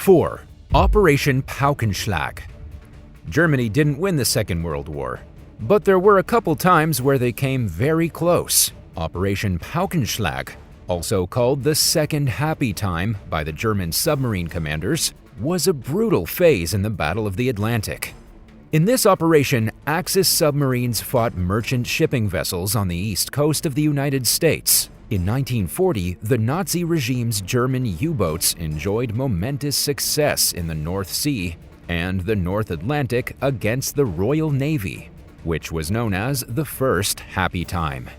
4. Operation Paukenschlag. Germany didn't win the Second World War, but there were a couple times where they came very close. Operation Paukenschlag, also called the Second Happy Time by the German submarine commanders, was a brutal phase in the Battle of the Atlantic. In this operation, Axis submarines fought merchant shipping vessels on the east coast of the United States. In 1940, the Nazi regime's German U-boats enjoyed momentous success in the North Sea and the North Atlantic against the Royal Navy, which was known as the First Happy Time.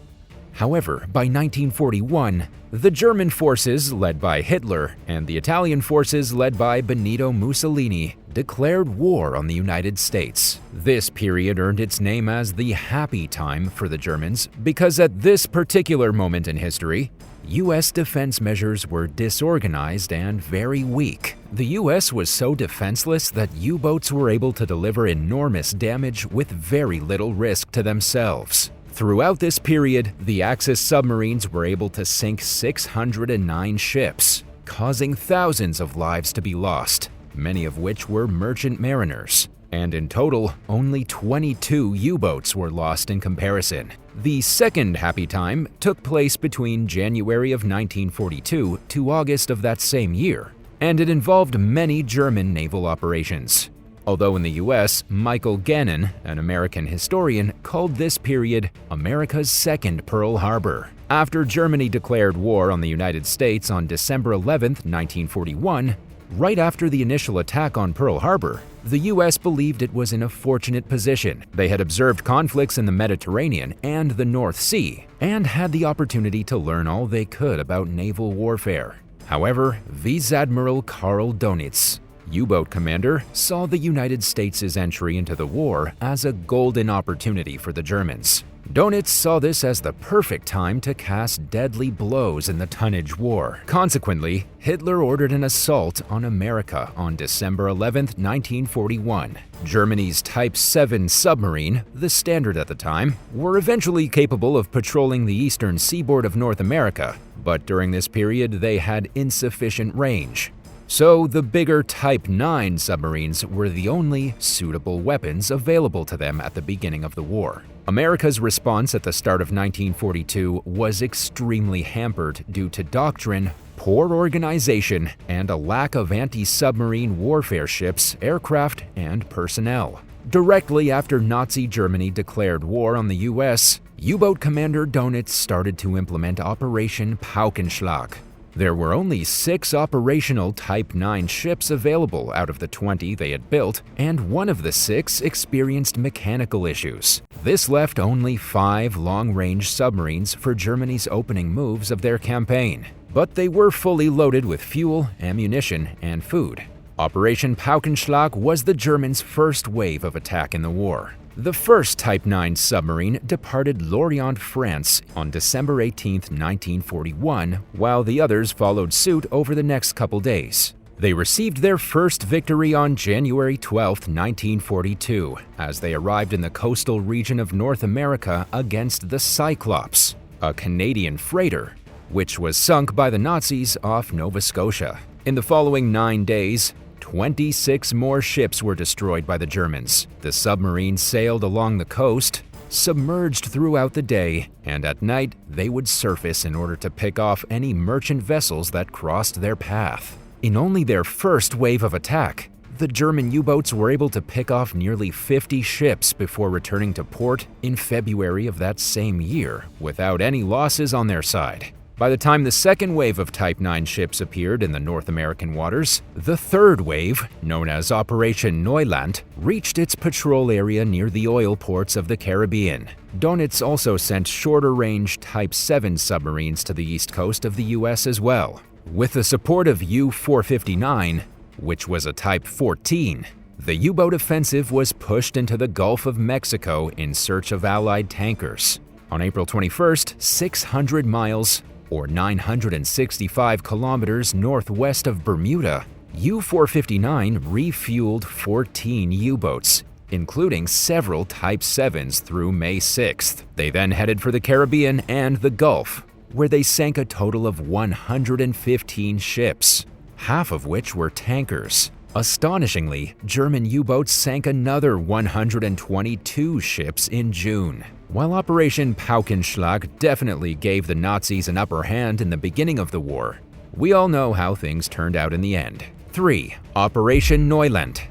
However, by 1941, the German forces led by Hitler and the Italian forces led by Benito Mussolini declared war on the United States. This period earned its name as the Happy Time for the Germans because at this particular moment in history, U.S. defense measures were disorganized and very weak. The U.S. was so defenseless that U-boats were able to deliver enormous damage with very little risk to themselves. Throughout this period, the Axis submarines were able to sink 609 ships, causing thousands of lives to be lost, many of which were merchant mariners. And in total, only 22 U-boats were lost in comparison. The second Happy Time took place between January of 1942 to August of that same year, and it involved many German naval operations. Although in the US, Michael Gannon, an American historian, called this period America's second Pearl Harbor. After Germany declared war on the United States on December 11, 1941, right after the initial attack on Pearl Harbor, the US believed it was in a fortunate position. They had observed conflicts in the Mediterranean and the North Sea, and had the opportunity to learn all they could about naval warfare. However, Vice Admiral Karl Donitz, U-boat commander, saw the United States' entry into the war as a golden opportunity for the Germans. Donitz saw this as the perfect time to cast deadly blows in the tonnage war. Consequently, Hitler ordered an assault on America on December 11, 1941. Germany's Type 7 submarine, the standard at the time, were eventually capable of patrolling the eastern seaboard of North America, but during this period they had insufficient range. So the bigger Type 9 submarines were the only suitable weapons available to them at the beginning of the war. America's response at the start of 1942 was extremely hampered due to doctrine, poor organization, and a lack of anti-submarine warfare ships, aircraft, and personnel. Directly after Nazi Germany declared war on the US, U-boat commander Donitz started to implement Operation Paukenschlag. There were only 6 operational Type 9 ships available out of the 20 they had built, and one of the 6 experienced mechanical issues. This left only 5 long-range submarines for Germany's opening moves of their campaign, but they were fully loaded with fuel, ammunition, and food. Operation Paukenschlag was the Germans' first wave of attack in the war. The first Type 9 submarine departed Lorient, France on December 18, 1941, while the others followed suit over the next couple days. They received their first victory on January 12, 1942, as they arrived in the coastal region of North America against the Cyclops, a Canadian freighter, which was sunk by the Nazis off Nova Scotia. In the following 9 days, 26 more ships were destroyed by the Germans. The submarines sailed along the coast, submerged throughout the day, and at night they would surface in order to pick off any merchant vessels that crossed their path. In only their first wave of attack, the German U-boats were able to pick off nearly 50 ships before returning to port in February of that same year, without any losses on their side. By the time the second wave of Type 9 ships appeared in the North American waters, the third wave, known as Operation Neuland, reached its patrol area near the oil ports of the Caribbean. Donitz also sent shorter-range Type 7 submarines to the east coast of the U.S. as well. With the support of U-459, which was a Type 14, the U-boat offensive was pushed into the Gulf of Mexico in search of Allied tankers. On April 21st, 600 miles, or 965 kilometers northwest of Bermuda, U-459 refueled 14 U-boats, including several Type 7s through May 6th. They then headed for the Caribbean and the Gulf, where they sank a total of 115 ships. half of which were tankers. Astonishingly, German U-boats sank another 122 ships in June. While Operation Paukenschlag definitely gave the Nazis an upper hand in the beginning of the war, we all know how things turned out in the end. 3. Operation Neuland.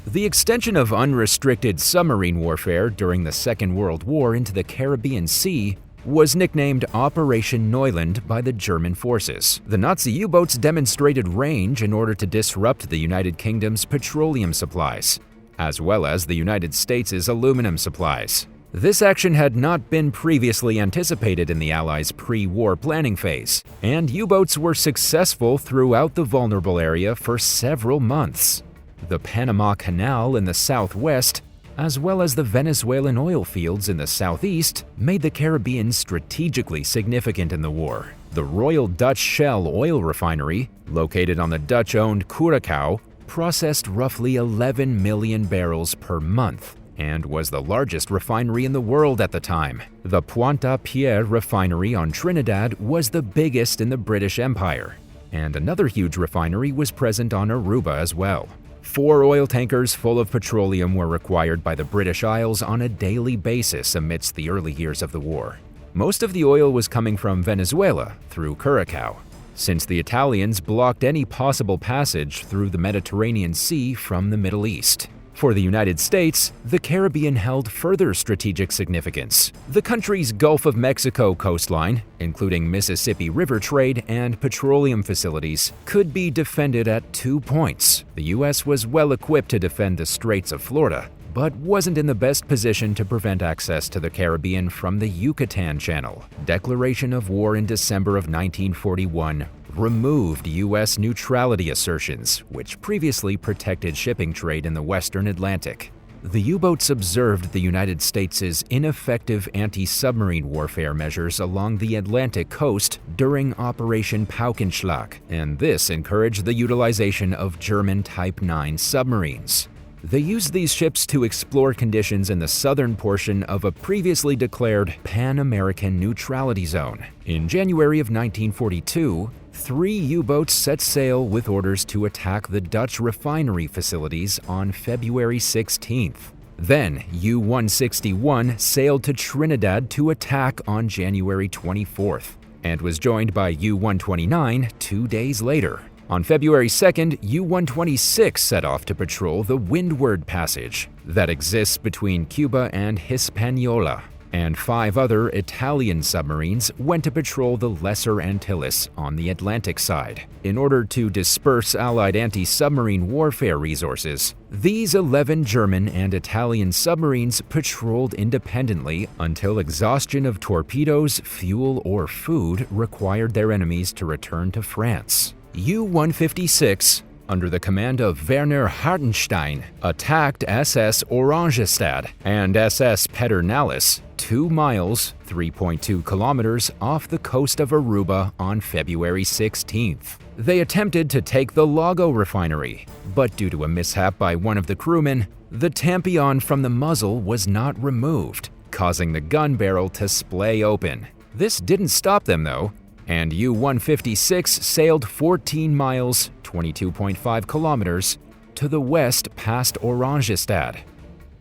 The extension of unrestricted submarine warfare during the Second World War into the Caribbean Sea was nicknamed Operation Neuland by the German forces. The Nazi U-boats demonstrated range in order to disrupt the United Kingdom's petroleum supplies, as well as the United States' aluminum supplies. This action had not been previously anticipated in the Allies' pre-war planning phase, and U-boats were successful throughout the vulnerable area for several months. The Panama Canal in the southwest, as well as the Venezuelan oil fields in the southeast, made the Caribbean strategically significant in the war. The Royal Dutch Shell oil refinery, located on the Dutch-owned Curaçao, processed roughly 11 million barrels per month and was the largest refinery in the world at the time. The Pointe-à-Pierre refinery on Trinidad was the biggest in the British Empire, and another huge refinery was present on Aruba as well. 4 oil tankers full of petroleum were required by the British Isles on a daily basis amidst the early years of the war. Most of the oil was coming from Venezuela through Curaçao, since the Italians blocked any possible passage through the Mediterranean Sea from the Middle East. For the United States, the Caribbean held further strategic significance. The country's Gulf of Mexico coastline, including Mississippi River trade and petroleum facilities, could be defended at 2 points. The U.S. was well equipped to defend the Straits of Florida, but wasn't in the best position to prevent access to the Caribbean from the Yucatan Channel. Declaration of war in December of 1941 removed U.S. neutrality assertions, which previously protected shipping trade in the Western Atlantic. The U-boats observed the United States' ineffective anti-submarine warfare measures along the Atlantic coast during Operation Paukenschlag, and this encouraged the utilization of German Type 9 submarines. They used these ships to explore conditions in the southern portion of a previously declared Pan-American neutrality zone. In January of 1942, 3 U-boats set sail with orders to attack the Dutch refinery facilities on February 16th. Then, U-161 sailed to Trinidad to attack on January 24th, and was joined by U-129 2 days later. On February 2nd, U-126 set off to patrol the Windward Passage that exists between Cuba and Hispaniola, and 5 other Italian submarines went to patrol the Lesser Antilles on the Atlantic side. In order to disperse Allied anti-submarine warfare resources, these 11 German and Italian submarines patrolled independently until exhaustion of torpedoes, fuel, or food required their enemies to return to France. U-156, under the command of Werner Hartenstein, attacked SS Oranjestad and SS Pedernales 2 miles (3.2 kilometers) off the coast of Aruba on February 16th. They attempted to take the Lago refinery, but due to a mishap by one of the crewmen, the tampion from the muzzle was not removed, causing the gun barrel to splay open. This didn't stop them though, and U-156 sailed 14 miles (22.5 kilometers) to the west past Oranjestad,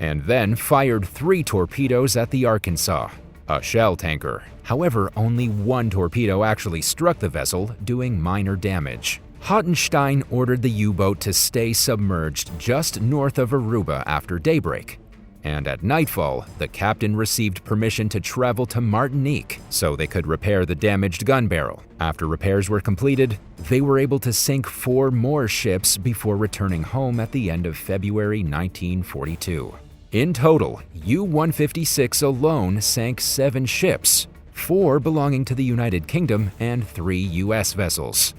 and then fired 3 torpedoes at the Arkansas, a shell tanker. However, only 1 torpedo actually struck the vessel, doing minor damage. Hartenstein ordered the U-boat to stay submerged just north of Aruba after daybreak, and at nightfall, the captain received permission to travel to Martinique so they could repair the damaged gun barrel. After repairs were completed, they were able to sink 4 more ships before returning home at the end of February 1942. In total, U-156 alone sank 7 ships, 4 belonging to the United Kingdom and 3 U.S. vessels.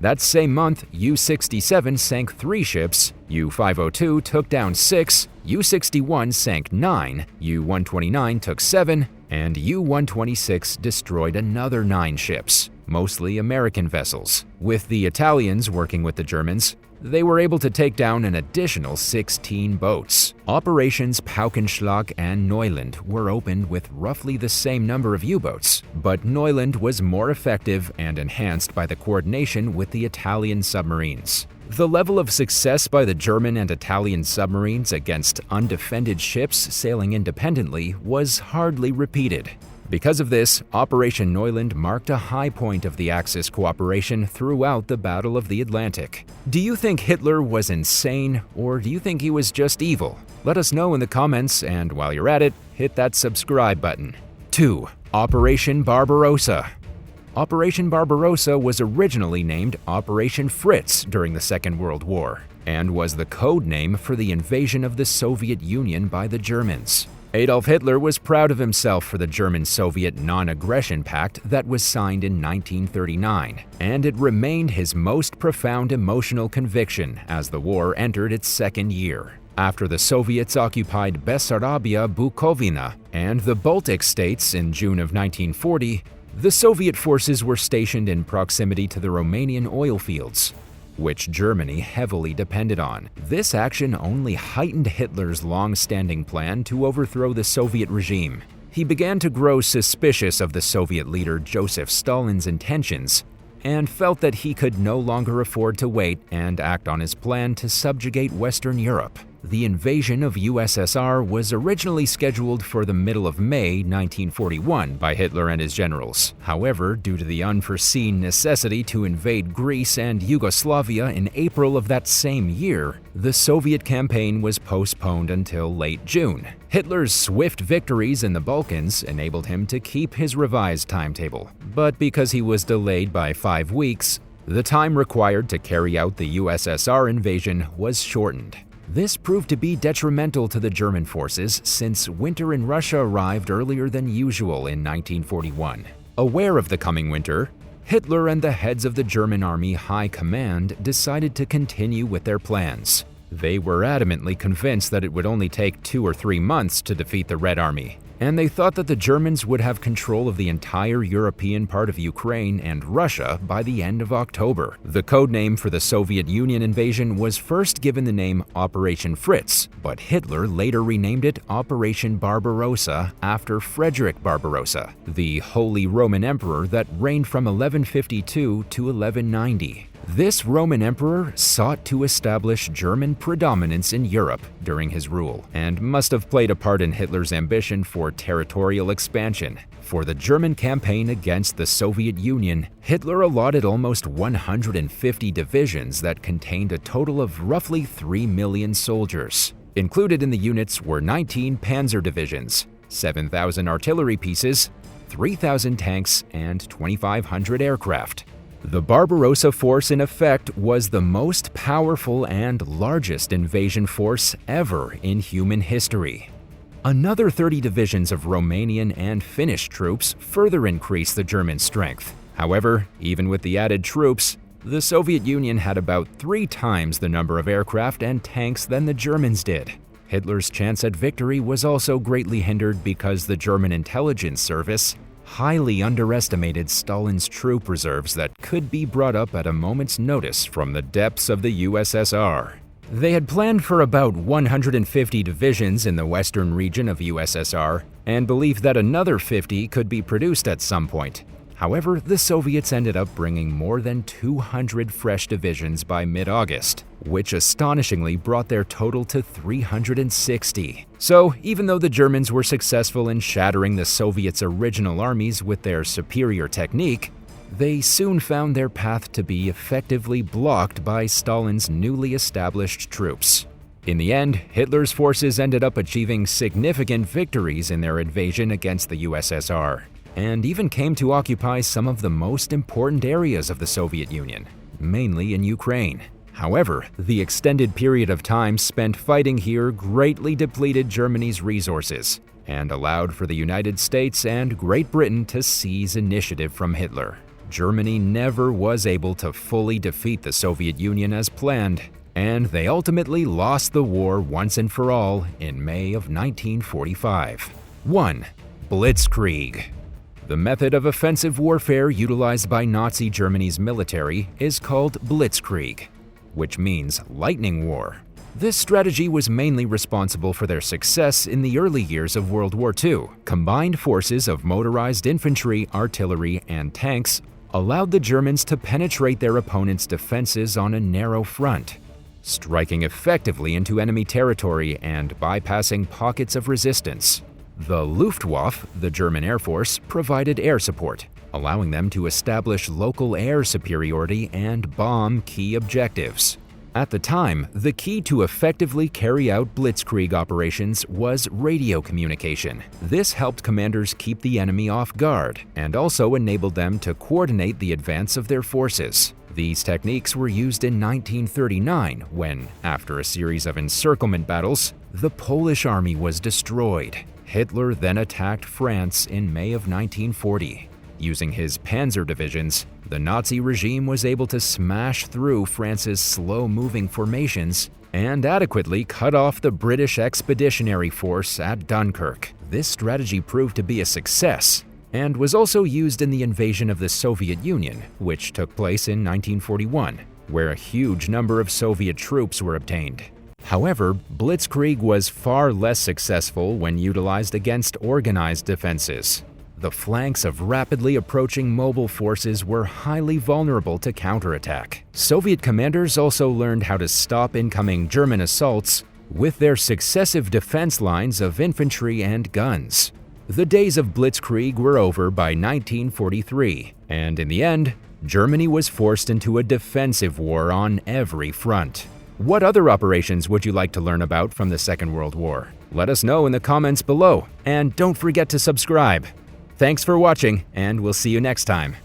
That same month, U-67 sank 3 ships, U-502 took down 6, U-61 sank 9, U-129 took 7, and U-126 destroyed another 9 ships. mostly American vessels. With the Italians working with the Germans, they were able to take down an additional 16 boats. Operations Paukenschlag and Neuland were opened with roughly the same number of U-boats, but Neuland was more effective and enhanced by the coordination with the Italian submarines. The level of success by the German and Italian submarines against undefended ships sailing independently was hardly repeated. Because of this, Operation Neuland marked a high point of the Axis cooperation throughout the Battle of the Atlantic. Do you think Hitler was insane, or do you think he was just evil? Let us know in the comments, and while you're at it, hit that subscribe button. 2. Operation Barbarossa. Operation Barbarossa was originally named Operation Fritz during the Second World War, and was the code name for the invasion of the Soviet Union by the Germans. Adolf Hitler was proud of himself for the German-Soviet non-aggression pact that was signed in 1939, and it remained his most profound emotional conviction as the war entered its second year. After the Soviets occupied Bessarabia, Bukovina, and the Baltic states in June of 1940, the Soviet forces were stationed in proximity to the Romanian oil fields, which Germany heavily depended on. This action only heightened Hitler's long-standing plan to overthrow the Soviet regime. He began to grow suspicious of the Soviet leader Joseph Stalin's intentions, and felt that he could no longer afford to wait and act on his plan to subjugate Western Europe. The invasion of USSR was originally scheduled for the middle of May 1941 by Hitler and his generals. However, due to the unforeseen necessity to invade Greece and Yugoslavia in April of that same year, the Soviet campaign was postponed until late June. Hitler's swift victories in the Balkans enabled him to keep his revised timetable, but because he was delayed by 5 weeks, the time required to carry out the USSR invasion was shortened. This proved to be detrimental to the German forces since winter in Russia arrived earlier than usual in 1941. Aware of the coming winter, Hitler and the heads of the German Army High Command decided to continue with their plans. They were adamantly convinced that it would only take 2 or 3 months to defeat the Red Army, and they thought that the Germans would have control of the entire European part of Ukraine and Russia by the end of October. The codename for the Soviet Union invasion was first given the name Operation Fritz, but Hitler later renamed it Operation Barbarossa after Frederick Barbarossa, the Holy Roman Emperor that reigned from 1152 to 1190. This Roman emperor sought to establish German predominance in Europe during his rule, and must have played a part in Hitler's ambition for territorial expansion. For the German campaign against the Soviet Union, Hitler allotted almost 150 divisions that contained a total of roughly 3 million soldiers. Included in the units were 19 panzer divisions, 7,000 artillery pieces, 3,000 tanks, and 2,500 aircraft. The Barbarossa force, in effect, was the most powerful and largest invasion force ever in human history. Another 30 divisions of Romanian and Finnish troops further increased the German strength. However, even with the added troops, the Soviet Union had about 3 times the number of aircraft and tanks than the Germans did. Hitler's chance at victory was also greatly hindered because the German intelligence service highly underestimated Stalin's troop reserves that could be brought up at a moment's notice from the depths of the USSR. They had planned for about 150 divisions in the western region of USSR and believed that another 50 could be produced at some point. However, the Soviets ended up bringing more than 200 fresh divisions by mid-August, which astonishingly brought their total to 360. So, even though the Germans were successful in shattering the Soviets' original armies with their superior technique, they soon found their path to be effectively blocked by Stalin's newly established troops. In the end, Hitler's forces ended up achieving significant victories in their invasion against the USSR, and even came to occupy some of the most important areas of the Soviet Union, mainly in Ukraine. However, the extended period of time spent fighting here greatly depleted Germany's resources and allowed for the United States and Great Britain to seize initiative from Hitler. Germany never was able to fully defeat the Soviet Union as planned, and they ultimately lost the war once and for all in May of 1945. 1. Blitzkrieg. The method of offensive warfare utilized by Nazi Germany's military is called blitzkrieg, which means lightning war. This strategy was mainly responsible for their success in the early years of World War II. Combined forces of motorized infantry, artillery, and tanks allowed the Germans to penetrate their opponent's defenses on a narrow front, striking effectively into enemy territory and bypassing pockets of resistance. The Luftwaffe, the German Air Force, provided air support, allowing them to establish local air superiority and bomb key objectives. At the time, the key to effectively carry out blitzkrieg operations was radio communication. This helped commanders keep the enemy off guard and also enabled them to coordinate the advance of their forces. These techniques were used in 1939 when, after a series of encirclement battles, the Polish army was destroyed. Hitler then attacked France in May of 1940. Using his panzer divisions, the Nazi regime was able to smash through France's slow-moving formations and adequately cut off the British Expeditionary Force at Dunkirk. This strategy proved to be a success and was also used in the invasion of the Soviet Union, which took place in 1941, where a huge number of Soviet troops were obtained. However, blitzkrieg was far less successful when utilized against organized defenses. The flanks of rapidly approaching mobile forces were highly vulnerable to counterattack. Soviet commanders also learned how to stop incoming German assaults with their successive defense lines of infantry and guns. The days of blitzkrieg were over by 1943, and in the end, Germany was forced into a defensive war on every front. What other operations would you like to learn about from the Second World War? Let us know in the comments below, and don't forget to subscribe. Thanks for watching, and we'll see you next time.